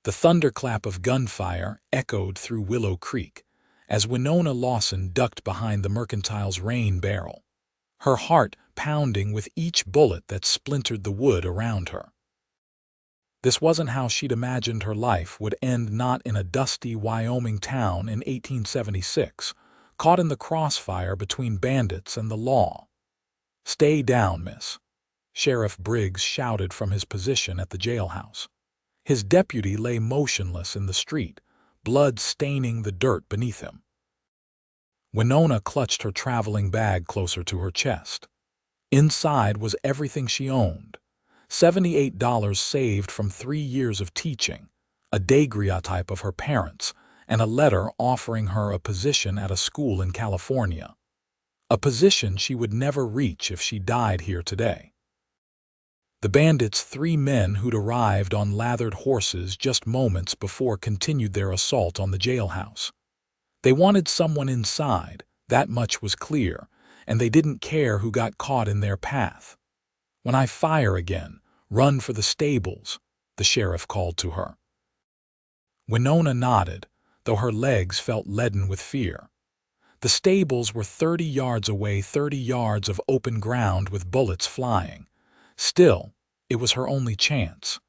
The thunderclap of gunfire echoed through Willow Creek as Winona Lawson ducked behind the mercantile's rain barrel, her heart pounding with each bullet that splintered the wood around her. This wasn't how she'd imagined her life would end, not in a dusty Wyoming town in 1876, caught in the crossfire between bandits and the law. "Stay down, miss," Sheriff Briggs shouted from his position at the jailhouse. His deputy lay motionless in the street, blood staining the dirt beneath him. Winona clutched her traveling bag closer to her chest. Inside was everything she owned: $78 saved from 3 years of teaching, a daguerreotype of her parents, and a letter offering her a position at a school in California. A position she would never reach if she died here today. The bandits, 3 men who'd arrived on lathered horses just moments before, continued their assault on the jailhouse. They wanted someone inside, that much was clear, and they didn't care who got caught in their path. "When I fire again, run for the stables," the sheriff called to her. Winona nodded, though her legs felt leaden with fear. The stables were 30 yards away, 30 yards of open ground with bullets flying. Still, it was her only chance.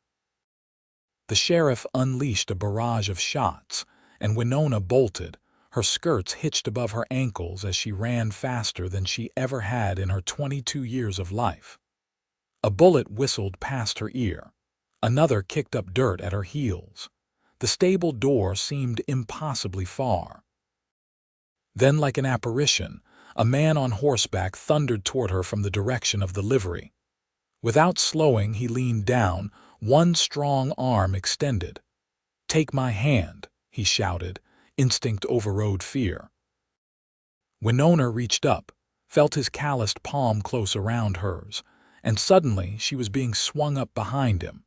The sheriff unleashed a barrage of shots, and Winona bolted, her skirts hitched above her ankles as she ran faster than she ever had in her 22 years of life. A bullet whistled past her ear. Another kicked up dirt at her heels. The stable door seemed impossibly far. Then, like an apparition, a man on horseback thundered toward her from the direction of the livery. Without slowing, he leaned down, one strong arm extended. "Take my hand," he shouted. Instinct overrode fear. Winona reached up, felt his calloused palm close around hers, and suddenly she was being swung up behind him.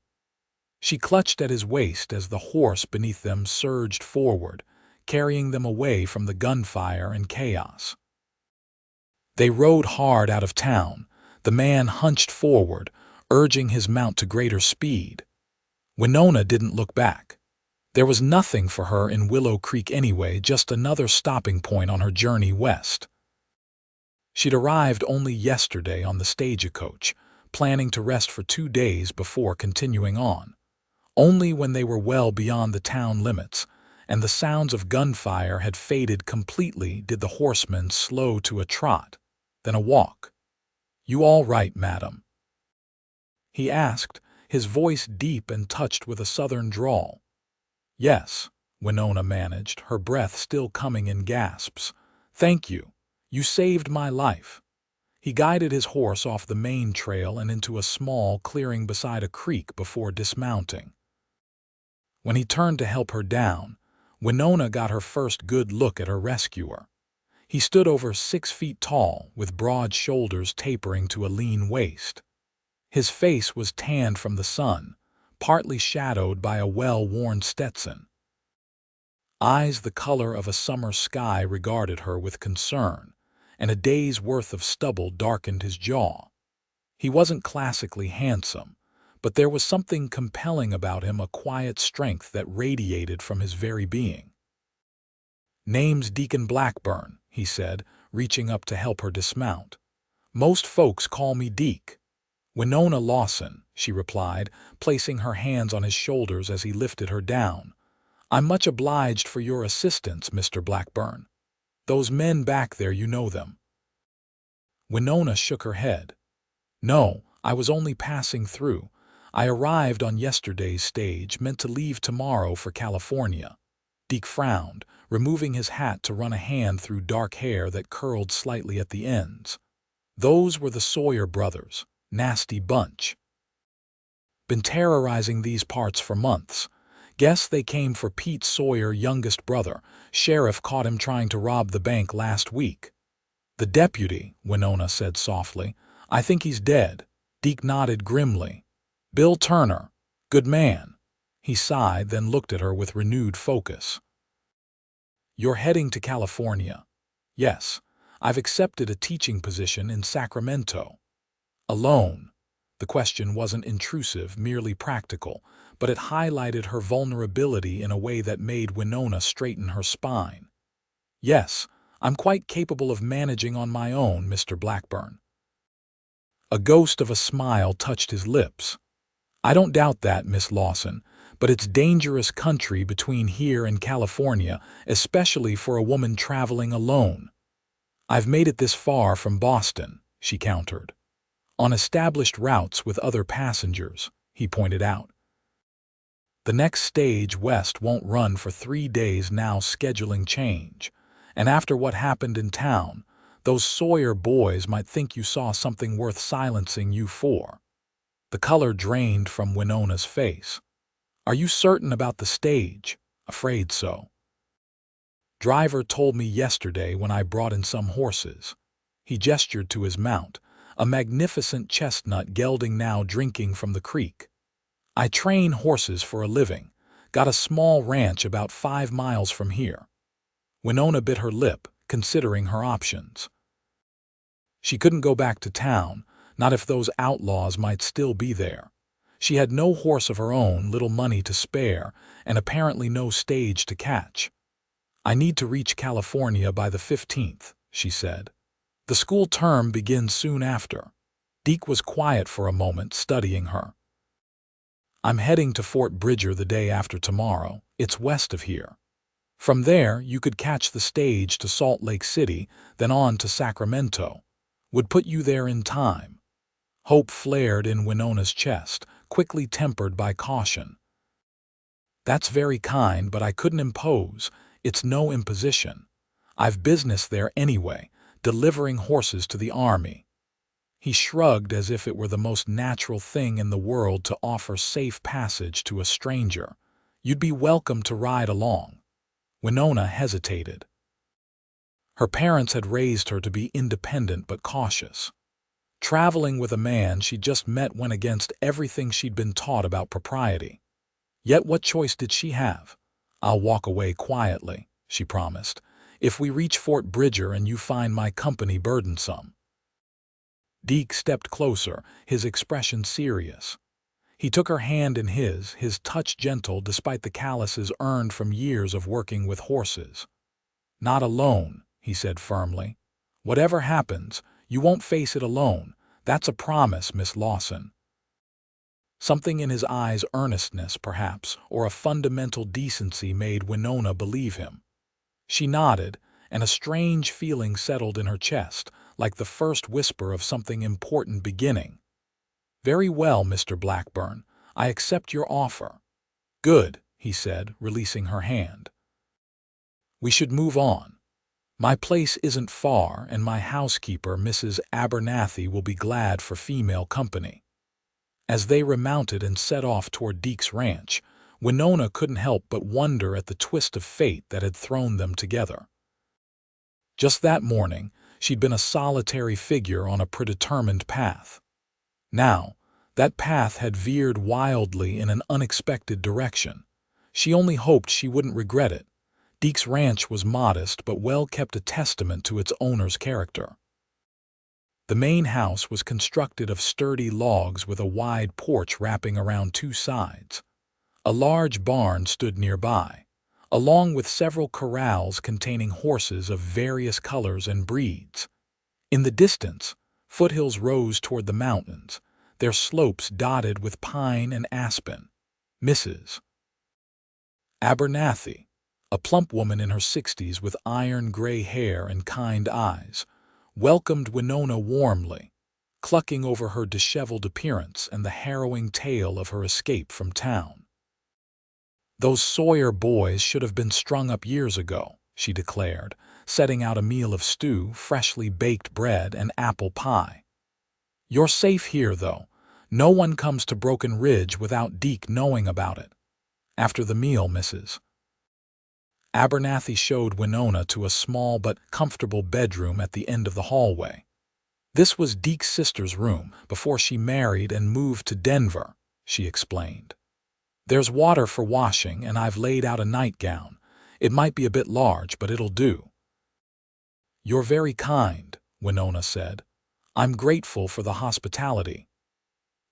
She clutched at his waist as the horse beneath them surged forward, carrying them away from the gunfire and chaos. They rode hard out of town, the man hunched forward, urging his mount to greater speed. Winona didn't look back. There was nothing for her in Willow Creek anyway, just another stopping point on her journey west. She'd arrived only yesterday on the stagecoach, planning to rest for 2 days before continuing on. Only when they were well beyond the town limits, and the sounds of gunfire had faded completely, did the horseman slow to a trot, then a walk. "You all right, madam?" he asked, his voice deep and touched with a southern drawl. "Yes," Winona managed, her breath still coming in gasps. "Thank you. You saved my life." He guided his horse off the main trail and into a small clearing beside a creek before dismounting. When he turned to help her down, Winona got her first good look at her rescuer. He stood over 6 feet tall, with broad shoulders tapering to a lean waist. His face was tanned from the sun, partly shadowed by a well-worn Stetson. Eyes the color of a summer sky regarded her with concern, and a day's worth of stubble darkened his jaw. He wasn't classically handsome, but there was something compelling about him, a quiet strength that radiated from his very being. "Name's Deacon Blackburn," he said, reaching up to help her dismount. "Most folks call me Deke." "Winona Lawson," she replied, placing her hands on his shoulders as he lifted her down. "I'm much obliged for your assistance, Mr. Blackburn. Those men back there, you know them?" Winona shook her head. "No, I was only passing through. I arrived on yesterday's stage, meant to leave tomorrow for California." Deke frowned, removing his hat to run a hand through dark hair that curled slightly at the ends. "Those were the Sawyer brothers. Nasty bunch. Been terrorizing these parts for months. Guess they came for Pete Sawyer, youngest brother. Sheriff caught him trying to rob the bank last week." "The deputy," Winona said softly. "I think he's dead." Deke nodded grimly. "Bill Turner. Good man." He sighed, then looked at her with renewed focus. "You're heading to California?" "Yes. I've accepted a teaching position in Sacramento." "Alone?" The question wasn't intrusive, merely practical, but it highlighted her vulnerability in a way that made Winona straighten her spine. "Yes, I'm quite capable of managing on my own, Mr. Blackburn." A ghost of a smile touched his lips. "I don't doubt that, Miss Lawson, but it's dangerous country between here and California, especially for a woman traveling alone." "I've made it this far from Boston," she countered. "On established routes with other passengers," he pointed out. "The next stage west won't run for 3 days now, scheduling change. And after what happened in town, those Sawyer boys might think you saw something worth silencing you for." The color drained from Winona's face. "Are you certain about the stage?" "Afraid so. Driver told me yesterday when I brought in some horses." He gestured to his mount, a magnificent chestnut gelding now drinking from the creek. "I train horses for a living. Got a small ranch about 5 miles from here." Winona bit her lip, considering her options. She couldn't go back to town, not if those outlaws might still be there. She had no horse of her own, little money to spare, and apparently no stage to catch. "I need to reach California by the 15th, she said. "The school term begins soon after." Deke was quiet for a moment, studying her. "I'm heading to Fort Bridger the day after tomorrow. It's west of here. From there, you could catch the stage to Salt Lake City, then on to Sacramento. Would put you there in time." Hope flared in Winona's chest, quickly tempered by caution. "That's very kind, but I couldn't impose. It's no imposition. I've business there anyway, delivering horses to the army." He shrugged as if it were the most natural thing in the world to offer safe passage to a stranger. "You'd be welcome to ride along." Winona hesitated. Her parents had raised her to be independent but cautious. Traveling with a man she'd just met went against everything she'd been taught about propriety. Yet what choice did she have? "I'll walk away quietly," she promised, "if we reach Fort Bridger and you find my company burdensome." Deke stepped closer, his expression serious. He took her hand in his touch gentle despite the calluses earned from years of working with horses. "Not alone," he said firmly. "Whatever happens, you won't face it alone. That's a promise, Miss Lawson." Something in his eyes, earnestness perhaps, or a fundamental decency, made Winona believe him. She nodded, and a strange feeling settled in her chest, like the first whisper of something important beginning. "Very well, Mr. Blackburn. I accept your offer." "Good," he said, releasing her hand. "We should move on. My place isn't far, and my housekeeper, Mrs. Abernathy, will be glad for female company." As they remounted and set off toward Deke's ranch, Winona couldn't help but wonder at the twist of fate that had thrown them together. Just that morning, she'd been a solitary figure on a predetermined path. Now, that path had veered wildly in an unexpected direction. She only hoped she wouldn't regret it. Deke's ranch was modest but well kept, a testament to its owner's character. The main house was constructed of sturdy logs with a wide porch wrapping around 2 sides. A large barn stood nearby, along with several corrals containing horses of various colors and breeds. In the distance, foothills rose toward the mountains, their slopes dotted with pine and aspen. Mrs. Abernathy, a plump woman in her 60s with iron-gray hair and kind eyes, welcomed Winona warmly, clucking over her disheveled appearance and the harrowing tale of her escape from town. "Those Sawyer boys should have been strung up years ago," she declared, setting out a meal of stew, freshly baked bread, and apple pie. "You're safe here, though. No one comes to Broken Ridge without Deke knowing about it." After the meal, Mrs. Abernathy showed Winona to a small but comfortable bedroom at the end of the hallway. "This was Deke's sister's room before she married and moved to Denver," she explained. "There's water for washing, and I've laid out a nightgown. It might be a bit large, but it'll do." "You're very kind," Winona said. "I'm grateful for the hospitality."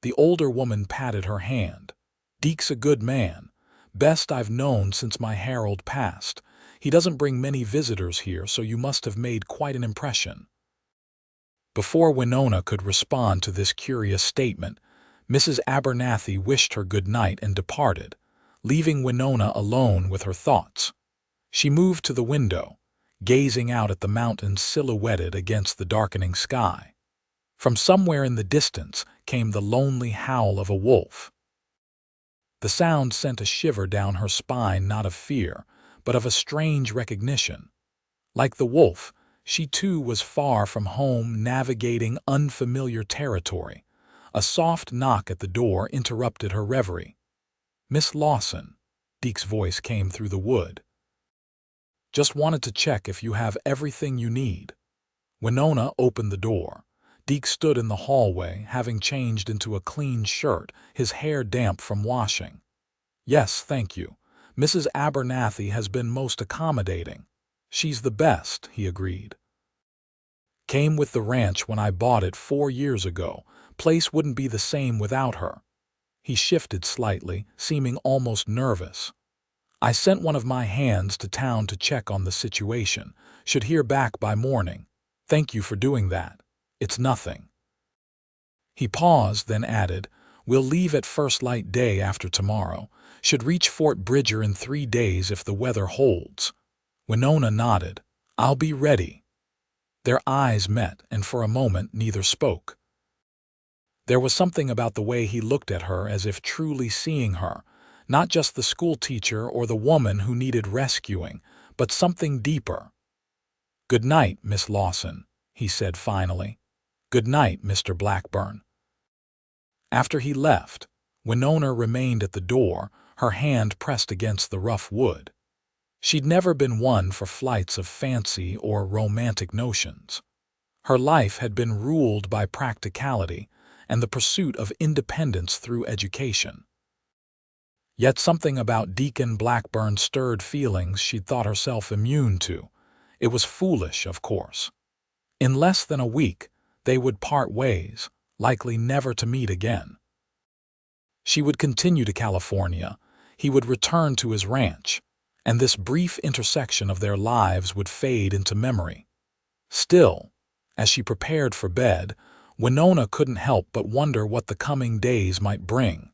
The older woman patted her hand. "Deke's a good man. Best I've known since my Harold passed. He doesn't bring many visitors here, so you must have made quite an impression." Before Winona could respond to this curious statement, Mrs. Abernathy wished her good night and departed, leaving Winona alone with her thoughts. She moved to the window, gazing out at the mountains silhouetted against the darkening sky. From somewhere in the distance came the lonely howl of a wolf. The sound sent a shiver down her spine, not of fear, but of a strange recognition. Like the wolf, she too was far from home, navigating unfamiliar territory. A soft knock at the door interrupted her reverie. "Miss Lawson," Deke's voice came through the wood. "Just wanted to check if you have everything you need." Winona opened the door. Deke stood in the hallway, having changed into a clean shirt, his hair damp from washing. "Yes, thank you. Mrs. Abernathy has been most accommodating." "She's the best," he agreed. "Came with the ranch when I bought it 4 years ago. Place wouldn't be the same without her." He shifted slightly, seeming almost nervous. "I sent one of my hands to town to check on the situation. Should hear back by morning. Thank you for doing that. It's nothing." He paused, then added, "We'll leave at first light day after tomorrow. Should reach Fort Bridger in 3 days if the weather holds." Winona nodded. "I'll be ready." Their eyes met, and for a moment neither spoke. There was something about the way he looked at her, as if truly seeing her, not just the schoolteacher or the woman who needed rescuing, but something deeper. "Good night, Miss Lawson," he said finally. "Good night, Mr. Blackburn." After he left, Winona remained at the door, her hand pressed against the rough wood. She'd never been one for flights of fancy or romantic notions. Her life had been ruled by practicality and the pursuit of independence through education. Yet something about Deacon Blackburn stirred feelings she'd thought herself immune to. It was foolish, of course. In less than a week, they would part ways, likely never to meet again. She would continue to California, he would return to his ranch, and this brief intersection of their lives would fade into memory. Still, as she prepared for bed, Winona couldn't help but wonder what the coming days might bring.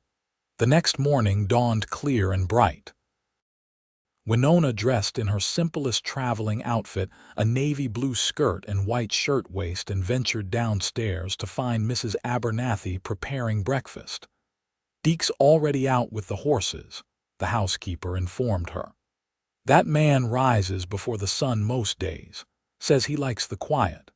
The next morning dawned clear and bright. Winona dressed in her simplest traveling outfit, a navy blue skirt and white shirtwaist, and ventured downstairs to find Mrs. Abernathy preparing breakfast. "Deke's already out with the horses," the housekeeper informed her. "That man rises before the sun most days. Says he likes the quiet."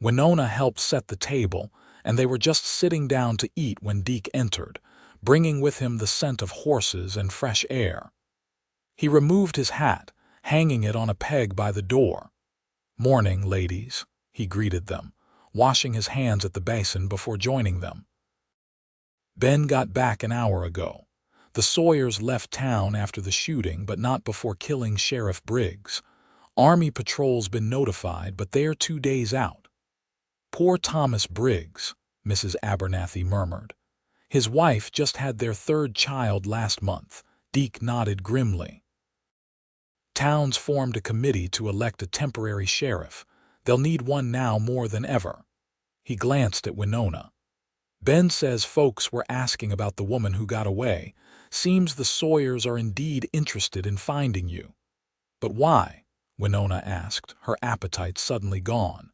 Winona helped set the table, and they were just sitting down to eat when Deke entered, bringing with him the scent of horses and fresh air. He removed his hat, hanging it on a peg by the door. "Morning, ladies," he greeted them, washing his hands at the basin before joining them. "Ben got back an hour ago. The Sawyers left town after the shooting, but not before killing Sheriff Briggs. Army patrol's been notified, but they're 2 days out." "Poor Thomas Briggs," Mrs. Abernathy murmured. "His wife just had their 3rd child last month." Deke nodded grimly. "Town's formed a committee to elect a temporary sheriff. They'll need one now more than ever." He glanced at Winona. "Ben says folks were asking about the woman who got away. Seems the Sawyers are indeed interested in finding you." "But why?" Winona asked, her appetite suddenly gone.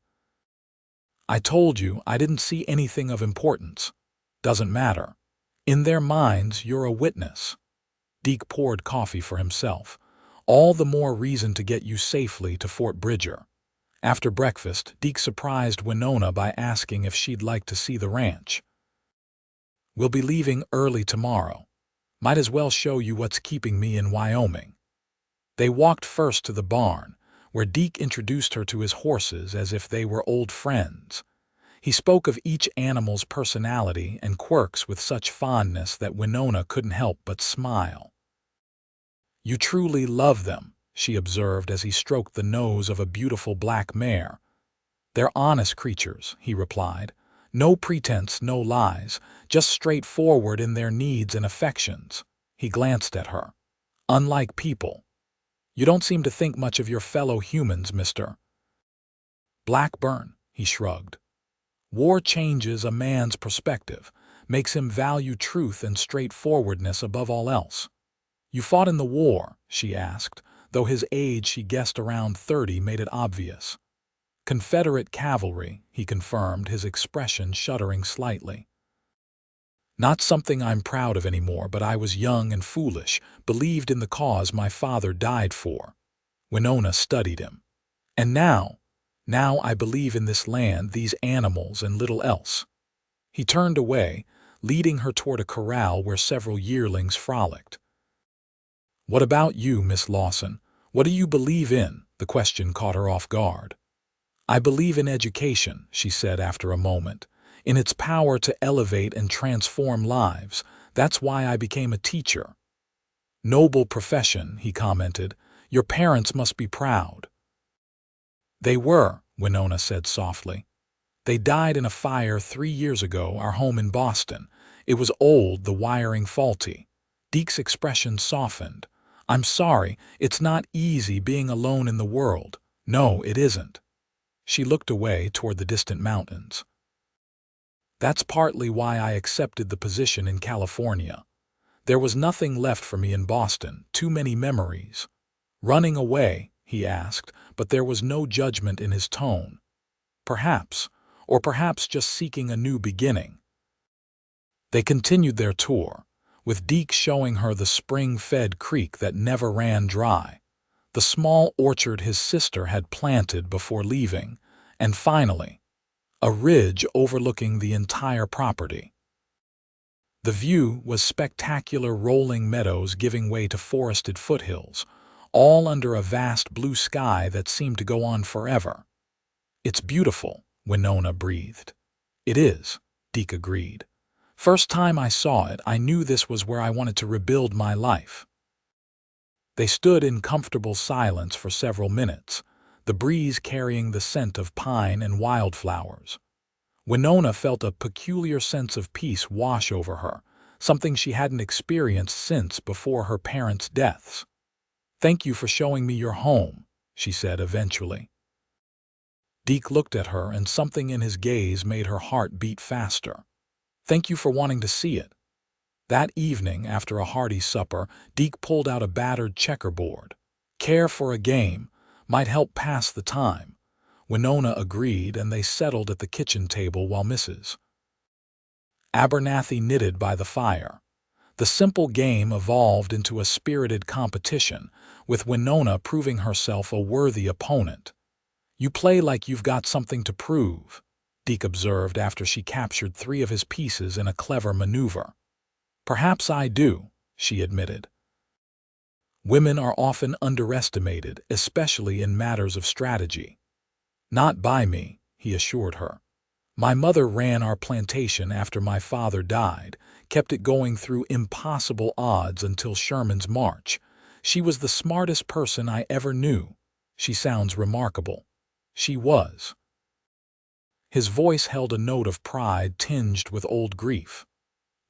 "I told you I didn't see anything of importance." "Doesn't matter. In their minds, you're a witness." Deke poured coffee for himself. "All the more reason to get you safely to Fort Bridger." After breakfast, Deke surprised Winona by asking if she'd like to see the ranch. "We'll be leaving early tomorrow. Might as well show you what's keeping me in Wyoming." They walked first to the barn, where Deke introduced her to his horses as if they were old friends. He spoke of each animal's personality and quirks with such fondness that Winona couldn't help but smile. "You truly love them," she observed as he stroked the nose of a beautiful black mare. "They're honest creatures," he replied. No pretense, no lies, just straightforward in their needs and affections. He glanced at her. Unlike people. You don't seem to think much of your fellow humans, Mr. Blackburn, he shrugged. War changes a man's perspective, makes him value truth and straightforwardness above all else. You fought in the war, she asked, though his age she guessed around 30 made it obvious. Confederate cavalry, he confirmed, his expression shuddering slightly. Not something I'm proud of anymore, but I was young and foolish, believed in the cause my father died for. Winona studied him. And now I believe in this land, these animals, and little else. He turned away, leading her toward a corral where several yearlings frolicked. What about you, Miss Lawson? What do you believe in? The question caught her off guard. I believe in education, she said after a moment, in its power to elevate and transform lives. That's why I became a teacher. Noble profession, he commented. Your parents must be proud. They were, Winona said softly. They died in a fire 3 years ago, our home in Boston. It was old, the wiring faulty. Deke's expression softened. I'm sorry, it's not easy being alone in the world. No, it isn't. She looked away toward the distant mountains. That's partly why I accepted the position in California. There was nothing left for me in Boston, too many memories. Running away, he asked, but there was no judgment in his tone. Perhaps, or perhaps just seeking a new beginning. They continued their tour, with Deke showing her the spring-fed creek that never ran dry, the small orchard his sister had planted before leaving, and finally, a ridge overlooking the entire property. The view was spectacular, rolling meadows giving way to forested foothills, all under a vast blue sky that seemed to go on forever. It's beautiful, Winona breathed. It is, Deke agreed. First time I saw it, I knew this was where I wanted to rebuild my life. They stood in comfortable silence for several minutes, the breeze carrying the scent of pine and wildflowers. Winona felt a peculiar sense of peace wash over her, something she hadn't experienced since before her parents' deaths. Thank you for showing me your home, she said eventually. Deke looked at her, and something in his gaze made her heart beat faster. Thank you for wanting to see it. That evening, after a hearty supper, Deke pulled out a battered checkerboard. Care for a game might help pass the time. Winona agreed, and they settled at the kitchen table while Mrs. Abernathy knitted by the fire. The simple game evolved into a spirited competition, with Winona proving herself a worthy opponent. You play like you've got something to prove, Deke observed after she captured 3 of his pieces in a clever maneuver. Perhaps I do, she admitted. Women are often underestimated, especially in matters of strategy. Not by me, he assured her. My mother ran our plantation after my father died, kept it going through impossible odds until Sherman's march. She was the smartest person I ever knew. She sounds remarkable. She was. His voice held a note of pride tinged with old grief.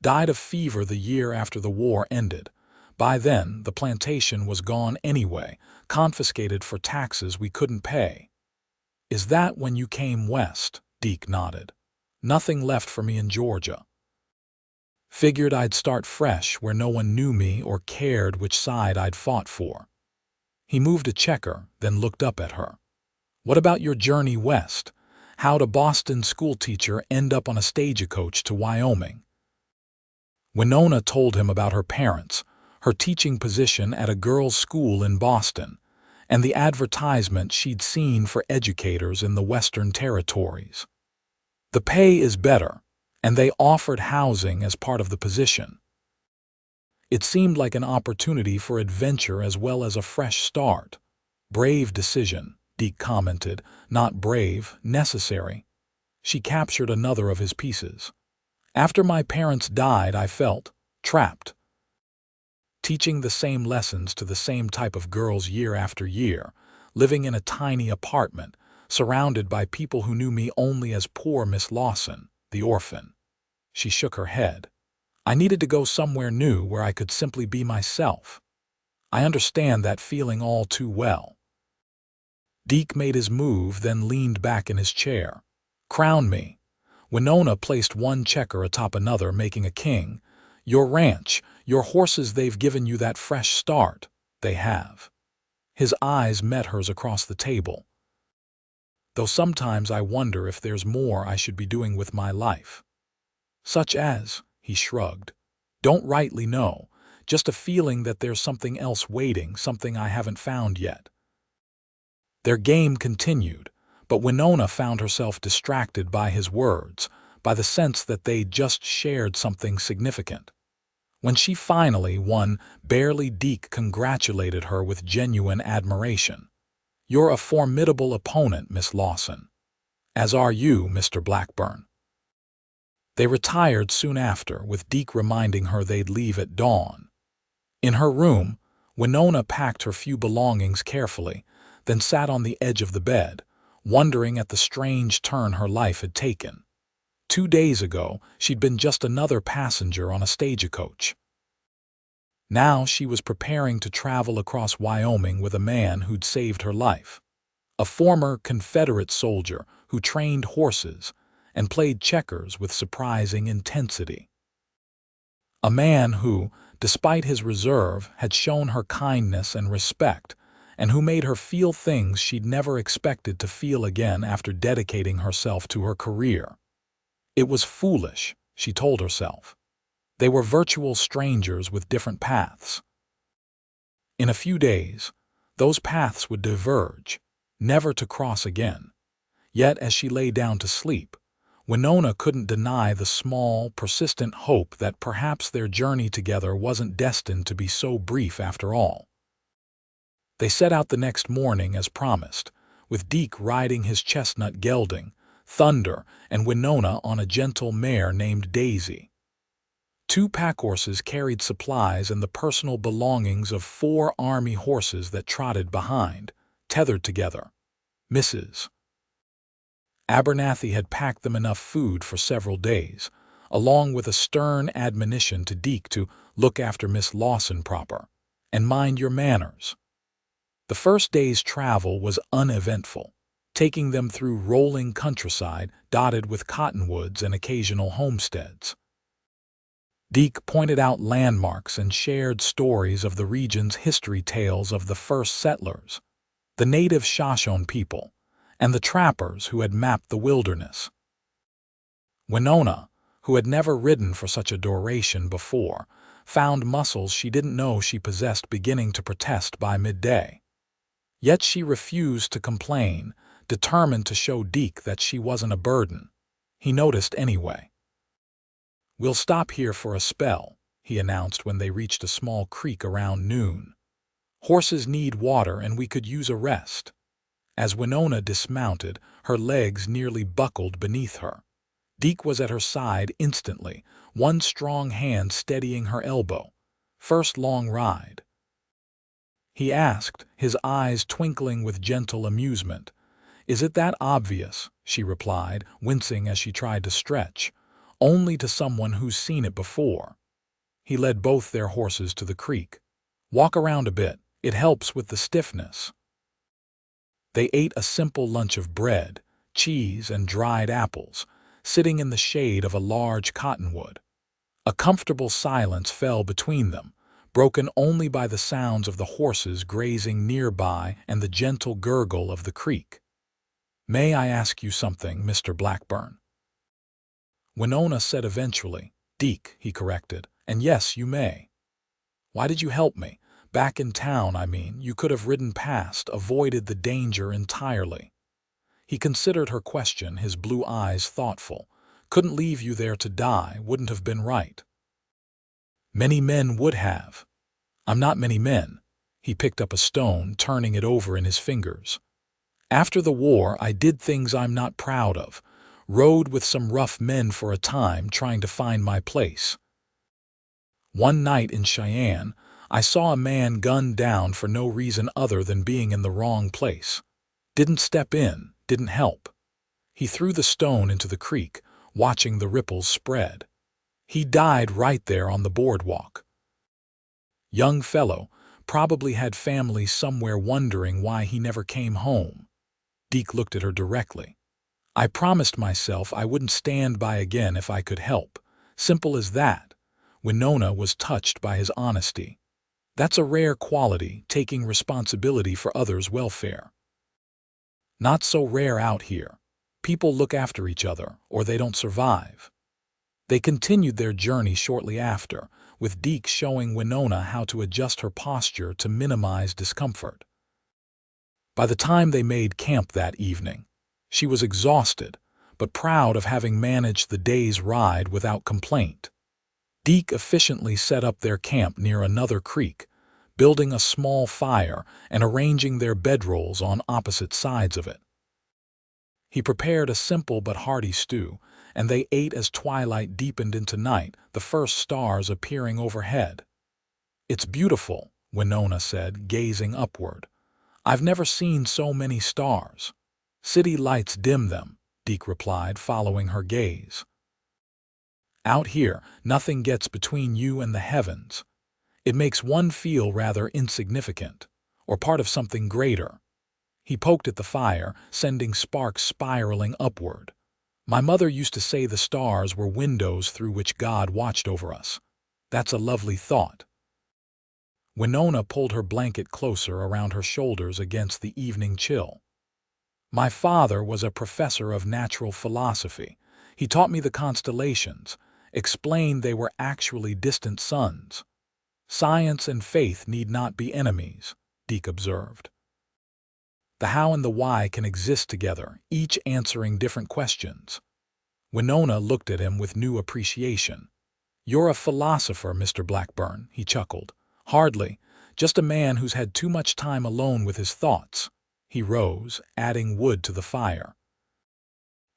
Died of fever the year after the war ended. By then, the plantation was gone anyway, confiscated for taxes we couldn't pay. Is that when you came west? Deke nodded. Nothing left for me in Georgia. Figured I'd start fresh where no one knew me or cared which side I'd fought for. He moved a checker, then looked up at her. What about your journey west? How'd a Boston schoolteacher end up on a stagecoach to Wyoming? Winona told him about her parents, her teaching position at a girls' school in Boston, and the advertisement she'd seen for educators in the Western Territories. The pay is better, and they offered housing as part of the position. It seemed like an opportunity for adventure as well as a fresh start. Brave decision, Deke commented, not brave, necessary. She captured another of his pieces. After my parents died, I felt trapped. Teaching the same lessons to the same type of girls year after year, living in a tiny apartment, surrounded by people who knew me only as poor Miss Lawson. the orphan. She shook her head. I needed to go somewhere new where I could simply be myself. I understand that feeling all too well. Deke made his move, then leaned back in his chair. Crown me. Winona placed one checker atop another, making a king. Your ranch, your horses, they've given you that fresh start. They have. His eyes met hers across the table. Though sometimes I wonder if there's more I should be doing with my life. Such as, he shrugged. Don't rightly know, just a feeling that there's something else waiting, something I haven't found yet. Their game continued, but Winona found herself distracted by his words, by the sense that they'd just shared something significant. When she finally won, barely, Deke congratulated her with genuine admiration. You're a formidable opponent, Miss Lawson. As are you, Mr. Blackburn. They retired soon after, with Deke reminding her they'd leave at dawn. In her room, Winona packed her few belongings carefully, then sat on the edge of the bed, wondering at the strange turn her life had taken. 2 days ago, she'd been just another passenger on a stagecoach. Now she was preparing to travel across Wyoming with a man who'd saved her life. A former Confederate soldier who trained horses and played checkers with surprising intensity. A man who, despite his reserve, had shown her kindness and respect, and who made her feel things she'd never expected to feel again after dedicating herself to her career. It was foolish, she told herself. They were virtual strangers with different paths. In a few days, those paths would diverge, never to cross again. Yet as she lay down to sleep, Winona couldn't deny the small, persistent hope that perhaps their journey together wasn't destined to be so brief after all. They set out the next morning as promised, with Deke riding his chestnut gelding, Thunder, and Winona on a gentle mare named Daisy. 2 packhorses carried supplies and the personal belongings of 4 army horses that trotted behind, tethered together. Mrs. Abernathy had packed them enough food for several days, along with a stern admonition to Deke to look after Miss Lawson proper, and mind your manners. The first day's travel was uneventful, taking them through rolling countryside dotted with cottonwoods and occasional homesteads. Deke pointed out landmarks and shared stories of the region's history, tales of the first settlers, the native Shoshone people, and the trappers who had mapped the wilderness. Winona, who had never ridden for such a duration before, found muscles she didn't know she possessed beginning to protest by midday. Yet she refused to complain, determined to show Deke that she wasn't a burden. He noticed anyway. We'll stop here for a spell, he announced when they reached a small creek around noon. Horses need water and we could use a rest. As Winona dismounted, her legs nearly buckled beneath her. Deke was at her side instantly, one strong hand steadying her elbow. First long ride? He asked, his eyes twinkling with gentle amusement. Is it that obvious? She replied, wincing as she tried to stretch. Only to someone who's seen it before. He led both their horses to the creek. Walk around a bit, it helps with the stiffness. They ate a simple lunch of bread, cheese, and dried apples, sitting in the shade of a large cottonwood. A comfortable silence fell between them, broken only by the sounds of the horses grazing nearby and the gentle gurgle of the creek. May I ask you something, Mr. Blackburn? Winona said eventually. Deke, he corrected, and yes, you may. Why did you help me? Back in town, I mean, you could have ridden past, avoided the danger entirely. He considered her question, his blue eyes thoughtful. Couldn't leave you there to die, wouldn't have been right. Many men would have. I'm not many men. He picked up a stone, turning it over in his fingers. After the war, I did things I'm not proud of. Rode with some rough men for a time, trying to find my place. One night in Cheyenne, I saw a man gunned down for no reason other than being in the wrong place. Didn't step in, didn't help. He threw the stone into the creek, watching the ripples spread. He died right there on the boardwalk. Young fellow, probably had family somewhere wondering why he never came home. Deke looked at her directly. I promised myself I wouldn't stand by again if I could help. Simple as that. Winona was touched by his honesty. That's a rare quality, taking responsibility for others' welfare. Not so rare out here. People look after each other, or they don't survive. They continued their journey shortly after, with Deke showing Winona how to adjust her posture to minimize discomfort. By the time they made camp that evening, she was exhausted, but proud of having managed the day's ride without complaint. Deke efficiently set up their camp near another creek, building a small fire and arranging their bedrolls on opposite sides of it. He prepared a simple but hearty stew, and they ate as twilight deepened into night, the first stars appearing overhead. It's beautiful, Winona said, gazing upward. I've never seen so many stars. City lights dim them, Deke replied, following her gaze. Out here, nothing gets between you and the heavens. It makes one feel rather insignificant, or part of something greater. He poked at the fire, sending sparks spiraling upward. My mother used to say the stars were windows through which God watched over us. That's a lovely thought. Winona pulled her blanket closer around her shoulders against the evening chill. My father was a professor of natural philosophy. He taught me the constellations, explained they were actually distant suns. Science and faith need not be enemies, Deke observed. The how and the why can exist together, each answering different questions. Winona looked at him with new appreciation. You're a philosopher, Mr. Blackburn, he chuckled. Hardly, just a man who's had too much time alone with his thoughts. He rose, adding wood to the fire.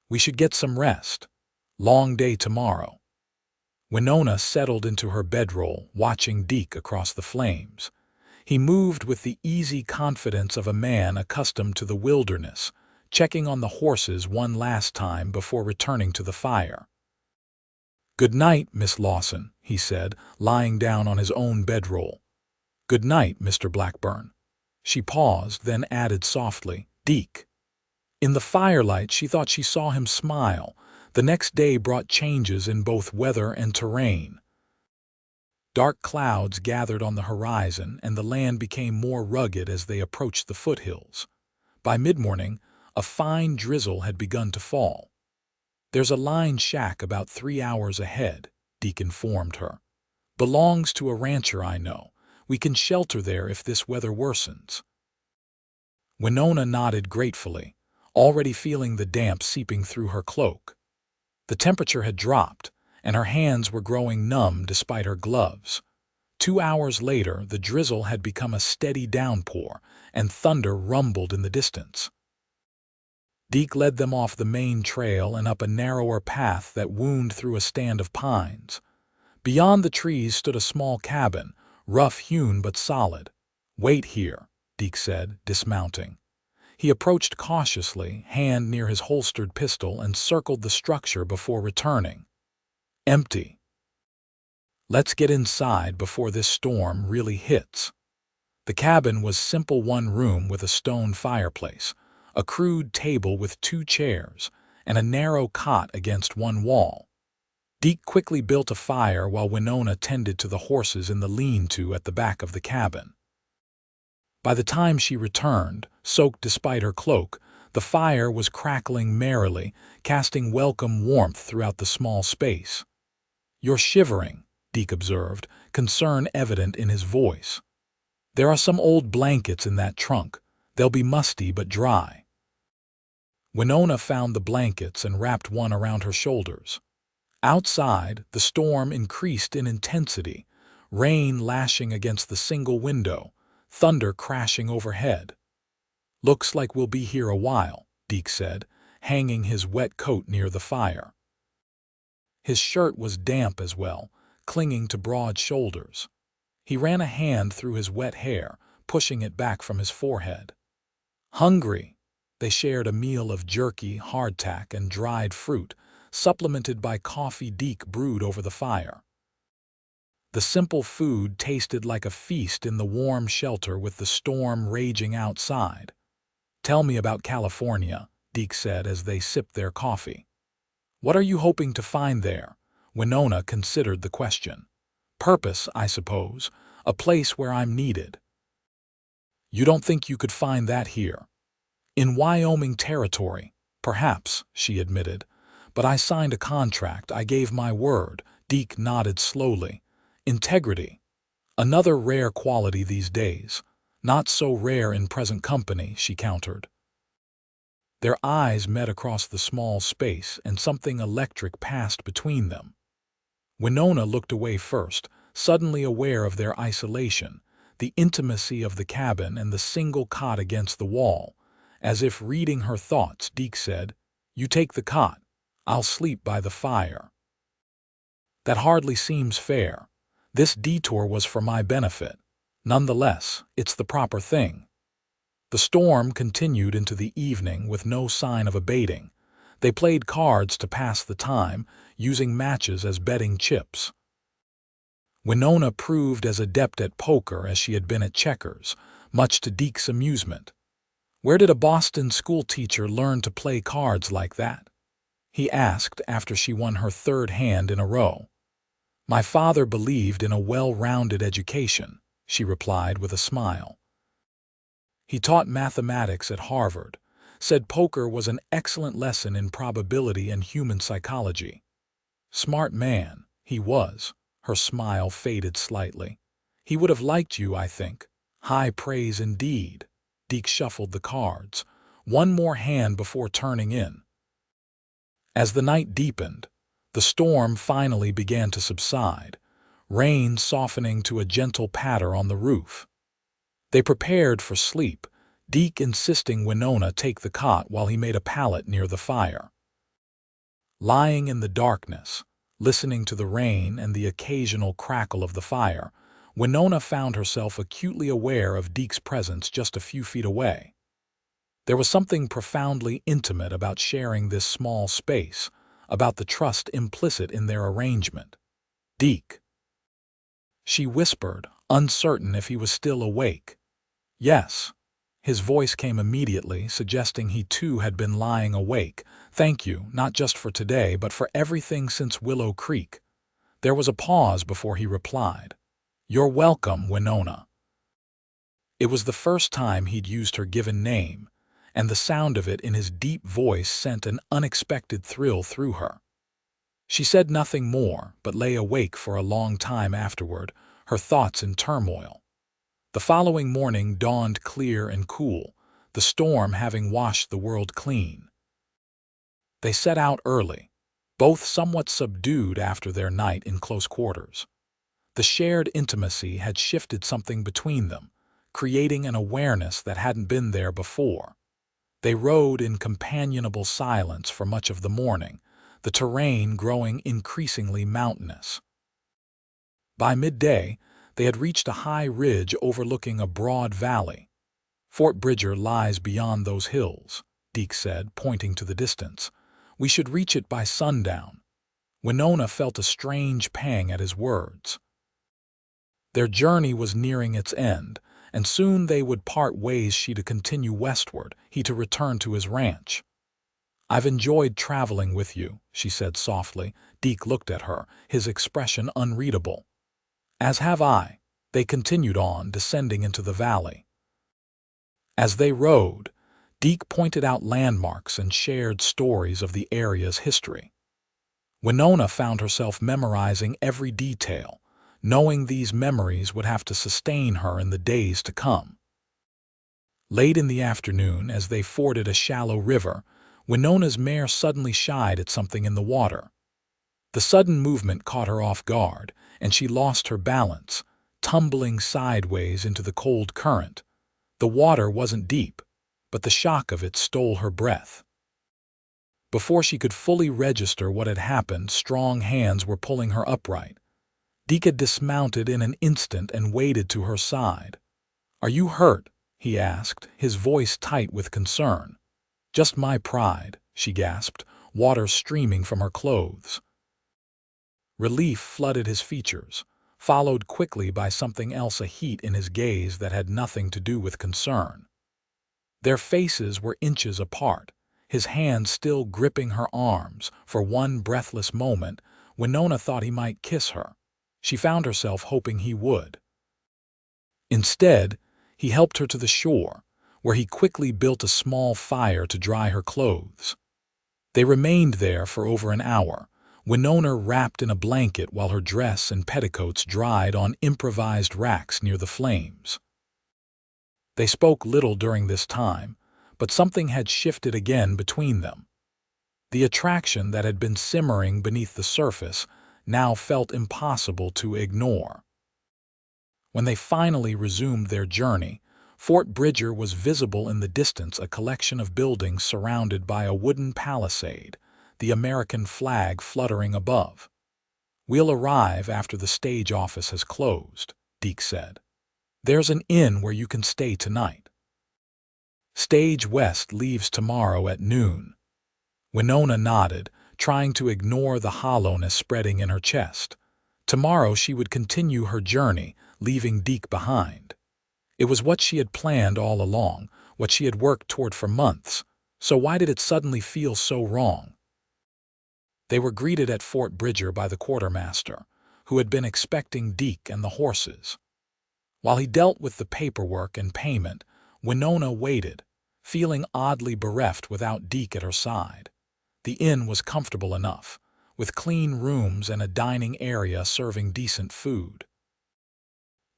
We should get some rest. Long day tomorrow. Winona settled into her bedroll, watching Deke across the flames. He moved with the easy confidence of a man accustomed to the wilderness, checking on the horses one last time before returning to the fire. Good night, Miss Lawson, he said, lying down on his own bedroll. Good night, Mr. Blackburn. She paused, then added softly, Deke. In the firelight, she thought she saw him smile. The next day brought changes in both weather and terrain. Dark clouds gathered on the horizon, and the land became more rugged as they approached the foothills. By mid-morning, a fine drizzle had begun to fall. There's a line shack about 3 hours ahead, Deke informed her. Belongs to a rancher I know. We can shelter there if this weather worsens. Winona nodded gratefully, already feeling the damp seeping through her cloak. The temperature had dropped, and her hands were growing numb despite her gloves. 2 hours later, the drizzle had become a steady downpour, and thunder rumbled in the distance. Deke led them off the main trail and up a narrower path that wound through a stand of pines. Beyond the trees stood a small cabin, rough-hewn but solid. Wait here, Deke said, dismounting. He approached cautiously, hand near his holstered pistol, and circled the structure before returning. Empty. Let's get inside before this storm really hits. The cabin was simple, one room with a stone fireplace, a crude table with 2 chairs, and a narrow cot against one wall. Deke quickly built a fire while Winona tended to the horses in the lean-to at the back of the cabin. By the time she returned, soaked despite her cloak, the fire was crackling merrily, casting welcome warmth throughout the small space. You're shivering, Deke observed, concern evident in his voice. There are some old blankets in that trunk. They'll be musty but dry. Winona found the blankets and wrapped one around her shoulders. Outside, the storm increased in intensity, rain lashing against the single window, thunder crashing overhead. Looks like we'll be here a while, Deke said, hanging his wet coat near the fire. His shirt was damp as well, clinging to broad shoulders. He ran a hand through his wet hair, pushing it back from his forehead. Hungry. They shared a meal of jerky, hardtack, and dried fruit, supplemented by coffee Deke brewed over the fire. The simple food tasted like a feast in the warm shelter with the storm raging outside. "Tell me about California," Deke said as they sipped their coffee. "What are you hoping to find there?" Winona considered the question. "Purpose, I suppose. A place where I'm needed." "You don't think you could find that here?" "In Wyoming territory, perhaps," she admitted. "But I signed a contract. I gave my word." Deke nodded slowly. "Integrity. Another rare quality these days. Not so rare in present company," she countered. Their eyes met across the small space, and something electric passed between them. Winona looked away first, suddenly aware of their isolation, the intimacy of the cabin and the single cot against the wall. As if reading her thoughts, Deke said, "You take the cot. I'll sleep by the fire." "That hardly seems fair. This detour was for my benefit. Nonetheless, it's the proper thing." The storm continued into the evening with no sign of abating. They played cards to pass the time, using matches as betting chips. Winona proved as adept at poker as she had been at checkers, much to Deke's amusement. "Where did a Boston schoolteacher learn to play cards like that?" he asked after she won her third hand in a row. "My father believed in a well-rounded education," she replied with a smile. "He taught mathematics at Harvard, said poker was an excellent lesson in probability and human psychology." "Smart man, he was." Her smile faded slightly. "He would have liked you, I think." "High praise indeed." Deke shuffled the cards, one more hand before turning in. As the night deepened, the storm finally began to subside, rain softening to a gentle patter on the roof. They prepared for sleep, Deke insisting Winona take the cot while he made a pallet near the fire. Lying in the darkness, listening to the rain and the occasional crackle of the fire, Winona found herself acutely aware of Deke's presence just a few feet away. There was something profoundly intimate about sharing this small space, about the trust implicit in their arrangement. "Deke," she whispered, uncertain if he was still awake. "Yes." His voice came immediately, suggesting he too had been lying awake. "Thank you, not just for today, but for everything since Willow Creek." There was a pause before he replied. "You're welcome, Winona." It was the first time he'd used her given name, and the sound of it in his deep voice sent an unexpected thrill through her. She said nothing more, but lay awake for a long time afterward, her thoughts in turmoil. The following morning dawned clear and cool, the storm having washed the world clean. They set out early, both somewhat subdued after their night in close quarters. The shared intimacy had shifted something between them, creating an awareness that hadn't been there before. They rode in companionable silence for much of the morning, the terrain growing increasingly mountainous. By midday, they had reached a high ridge overlooking a broad valley. "Fort Bridger lies beyond those hills," Deke said, pointing to the distance. "We should reach it by sundown." Winona felt a strange pang at his words. Their journey was nearing its end, and soon they would part ways, she to continue westward, he to return to his ranch. "I've enjoyed traveling with you," she said softly. Deke looked at her, his expression unreadable. "As have I." They continued on, descending into the valley. As they rode, Deke pointed out landmarks and shared stories of the area's history. Winona found herself memorizing every detail, knowing these memories would have to sustain her in the days to come. Late in the afternoon, as they forded a shallow river, Winona's mare suddenly shied at something in the water. The sudden movement caught her off guard, and she lost her balance, tumbling sideways into the cold current. The water wasn't deep, but the shock of it stole her breath. Before she could fully register what had happened, strong hands were pulling her upright. Deke had dismounted in an instant and waded to her side. "Are you hurt?" he asked, his voice tight with concern. "Just my pride," she gasped, water streaming from her clothes. Relief flooded his features, followed quickly by something else, a heat in his gaze that had nothing to do with concern. Their faces were inches apart, his hand still gripping her arms. For one breathless moment, Winona thought he might kiss her. She found herself hoping he would. Instead, he helped her to the shore, where he quickly built a small fire to dry her clothes. They remained there for over an hour, Winona wrapped in a blanket while her dress and petticoats dried on improvised racks near the flames. They spoke little during this time, but something had shifted again between them. The attraction that had been simmering beneath the surface now felt impossible to ignore. When they finally resumed their journey, Fort Bridger was visible in the distance, a collection of buildings surrounded by a wooden palisade, the American flag fluttering above. "We'll arrive after the stage office has closed," Deke said. "There's an inn where you can stay tonight." "Stage West leaves tomorrow at noon." Winona nodded, trying to ignore the hollowness spreading in her chest. Tomorrow she would continue her journey, leaving Deke behind. It was what she had planned all along, what she had worked toward for months, so why did it suddenly feel so wrong? They were greeted at Fort Bridger by the quartermaster, who had been expecting Deke and the horses. While he dealt with the paperwork and payment, Winona waited, feeling oddly bereft without Deke at her side. The inn was comfortable enough, with clean rooms and a dining area serving decent food.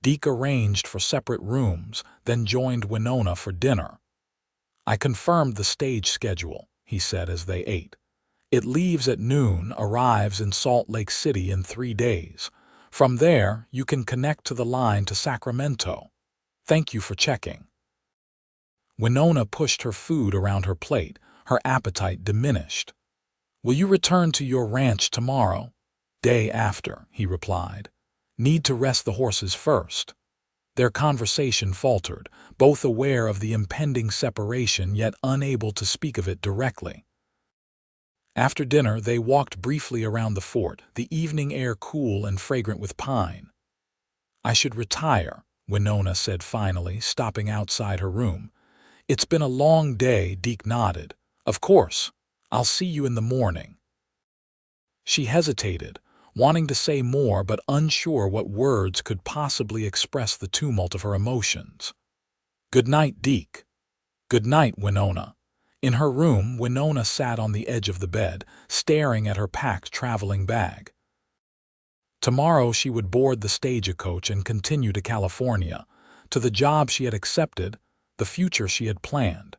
Deke arranged for separate rooms, then joined Winona for dinner. "I confirmed the stage schedule," he said as they ate. "It leaves at noon, arrives in Salt Lake City in 3 days. From there, you can connect to the line to Sacramento. Thank you for checking." Winona pushed her food around her plate, her appetite diminished. "Will you return to your ranch tomorrow?" "Day after," he replied. "Need to rest the horses first." Their conversation faltered, both aware of the impending separation yet unable to speak of it directly. After dinner, they walked briefly around the fort, the evening air cool and fragrant with pine. "I should retire," Winona said finally, stopping outside her room. "It's been a long day," Deke nodded. "Of course. I'll see you in the morning." She hesitated, wanting to say more but unsure what words could possibly express the tumult of her emotions. "Good night, Deke." "Good night, Winona." In her room, Winona sat on the edge of the bed, staring at her packed traveling bag. Tomorrow she would board the stagecoach and continue to California, to the job she had accepted, the future she had planned.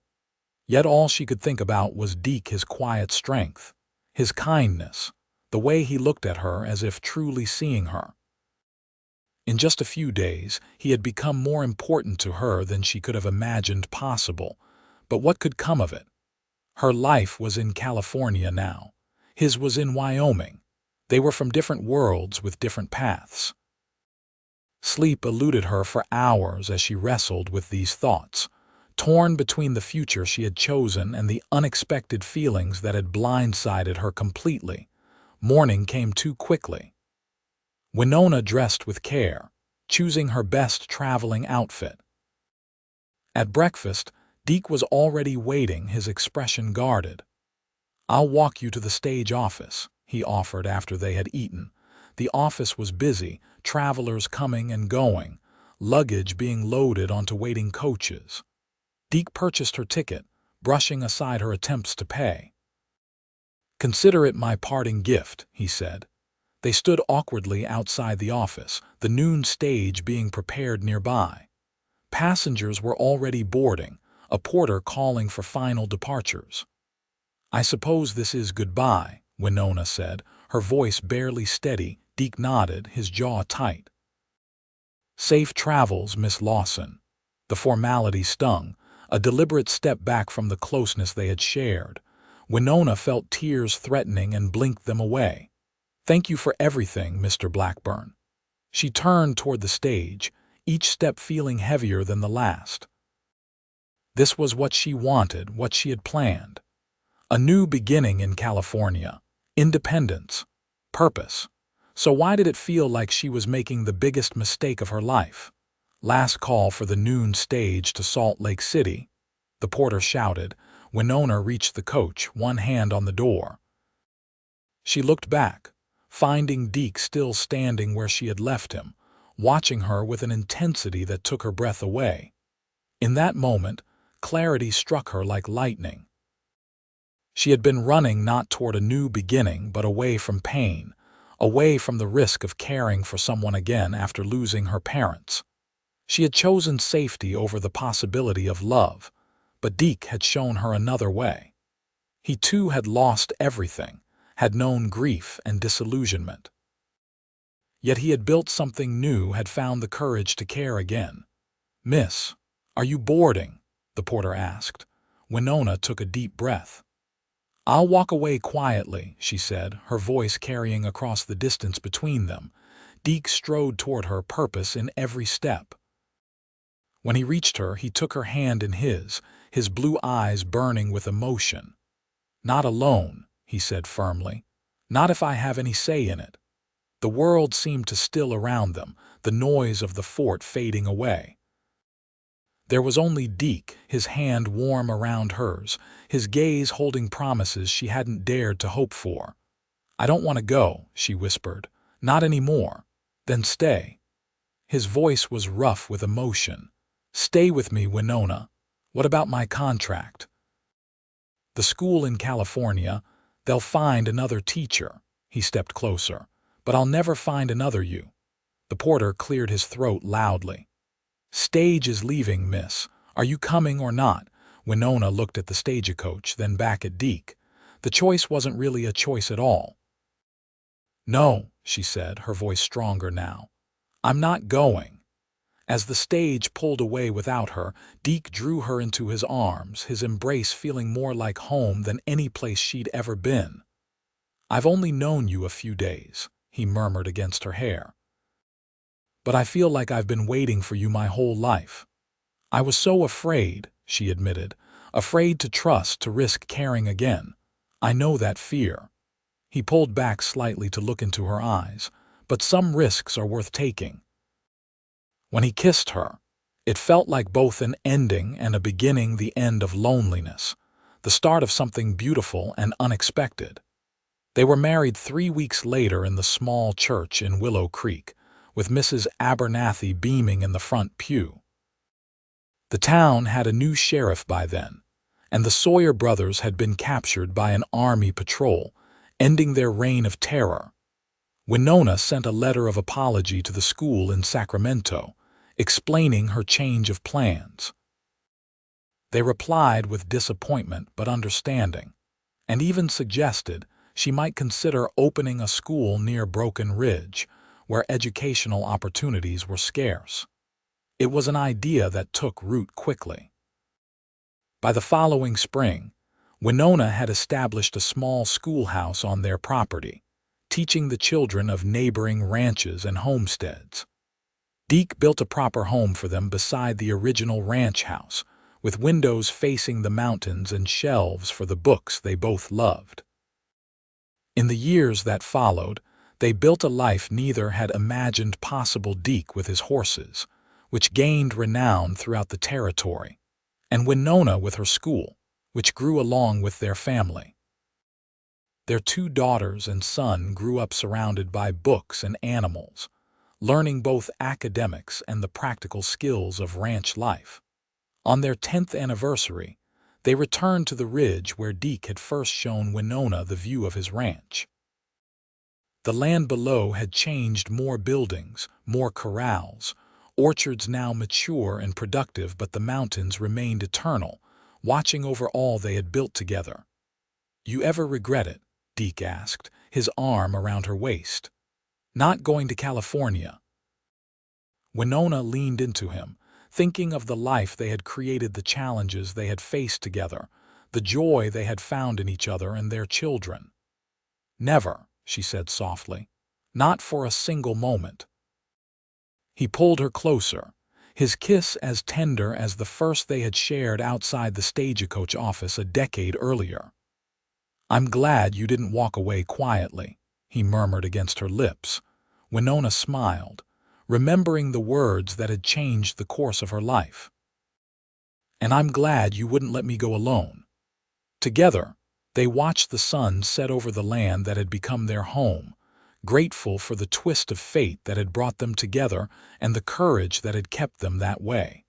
Yet all she could think about was Deke, his quiet strength, his kindness, the way he looked at her as if truly seeing her. In just a few days, he had become more important to her than she could have imagined possible. But what could come of it? Her life was in California now. His was in Wyoming. They were from different worlds with different paths. Sleep eluded her for hours as she wrestled with these thoughts, torn between the future she had chosen and the unexpected feelings that had blindsided her completely. Morning came too quickly. Winona dressed with care, choosing her best traveling outfit. At breakfast, Deke was already waiting, his expression guarded. "I'll walk you to the stage office," he offered after they had eaten. The office was busy, travelers coming and going, luggage being loaded onto waiting coaches. Deke purchased her ticket, brushing aside her attempts to pay. "Consider it my parting gift," he said. They stood awkwardly outside the office, the noon stage being prepared nearby. Passengers were already boarding, a porter calling for final departures. "I suppose this is goodbye," Winona said, her voice barely steady. Deke nodded, his jaw tight. "Safe travels, Miss Lawson." The formality stung, a deliberate step back from the closeness they had shared. Winona felt tears threatening and blinked them away. "Thank you for everything, Mr. Blackburn." She turned toward the stage, each step feeling heavier than the last. This was what she wanted, what she had planned. A new beginning in California. Independence. Purpose. So why did it feel like she was making the biggest mistake of her life? Last call for the noon stage to Salt Lake City, the porter shouted. Winona reached the coach, one hand on the door. She looked back, finding Deke still standing where she had left him, watching her with an intensity that took her breath away. In that moment, clarity struck her like lightning. She had been running not toward a new beginning, but away from pain, away from the risk of caring for someone again after losing her parents. She had chosen safety over the possibility of love, but Deke had shown her another way. He too had lost everything, had known grief and disillusionment. Yet he had built something new, had found the courage to care again. "Miss, are you boarding?" the porter asked. Winona took a deep breath. "I'll walk away quietly," she said, her voice carrying across the distance between them. Deke strode toward her, purpose in every step. When he reached her, he took her hand in his blue eyes burning with emotion. "Not alone," he said firmly. "Not if I have any say in it." The world seemed to still around them, the noise of the fort fading away. There was only Deke, his hand warm around hers, his gaze holding promises she hadn't dared to hope for. "I don't want to go," she whispered. "Not anymore." "Then stay." His voice was rough with emotion. "Stay with me, Winona. What about my contract?" "The school in California, they'll find another teacher." He stepped closer. "But I'll never find another you." The porter cleared his throat loudly. "Stage is leaving, miss. Are you coming or not?" Winona looked at the stagecoach, then back at Deke. The choice wasn't really a choice at all. "No," she said, her voice stronger now. "I'm not going." As the stage pulled away without her, Deke drew her into his arms, his embrace feeling more like home than any place she'd ever been. "I've only known you a few days," he murmured against her hair. "But I feel like I've been waiting for you my whole life." "I was so afraid," she admitted, "afraid to trust, to risk caring again. I know that fear." He pulled back slightly to look into her eyes. "But some risks are worth taking." When he kissed her, it felt like both an ending and a beginning, the end of loneliness, the start of something beautiful and unexpected. They were married 3 weeks later in the small church in Willow Creek, with Mrs. Abernathy beaming in the front pew. The town had a new sheriff by then, and the Sawyer brothers had been captured by an army patrol, ending their reign of terror. Winona sent a letter of apology to the school in Sacramento, explaining her change of plans. They replied with disappointment but understanding, and even suggested she might consider opening a school near Broken Ridge, where educational opportunities were scarce. It was an idea that took root quickly. By the following spring, Winona had established a small schoolhouse on their property, teaching the children of neighboring ranches and homesteads. Deke built a proper home for them beside the original ranch house, with windows facing the mountains and shelves for the books they both loved. In the years that followed, they built a life neither had imagined possible. Deke with his horses, which gained renown throughout the territory, and Winona with her school, which grew along with their family. Their 2 daughters and son grew up surrounded by books and animals, learning both academics and the practical skills of ranch life. On their 10th anniversary, they returned to the ridge where Deke had first shown Winona the view of his ranch. The land below had changed: more buildings, more corrals, orchards now mature and productive, but the mountains remained eternal, watching over all they had built together. "You ever regret it?" Deke asked, his arm around her waist. "Not going to California?" Winona leaned into him, thinking of the life they had created, the challenges they had faced together, the joy they had found in each other and their children. "Never," she said softly. "Not for a single moment." He pulled her closer, his kiss as tender as the first they had shared outside the stagecoach office a decade earlier. "I'm glad you didn't walk away quietly," he murmured against her lips. Winona smiled, remembering the words that had changed the course of her life. "And I'm glad you wouldn't let me go alone." Together, they watched the sun set over the land that had become their home, grateful for the twist of fate that had brought them together and the courage that had kept them that way.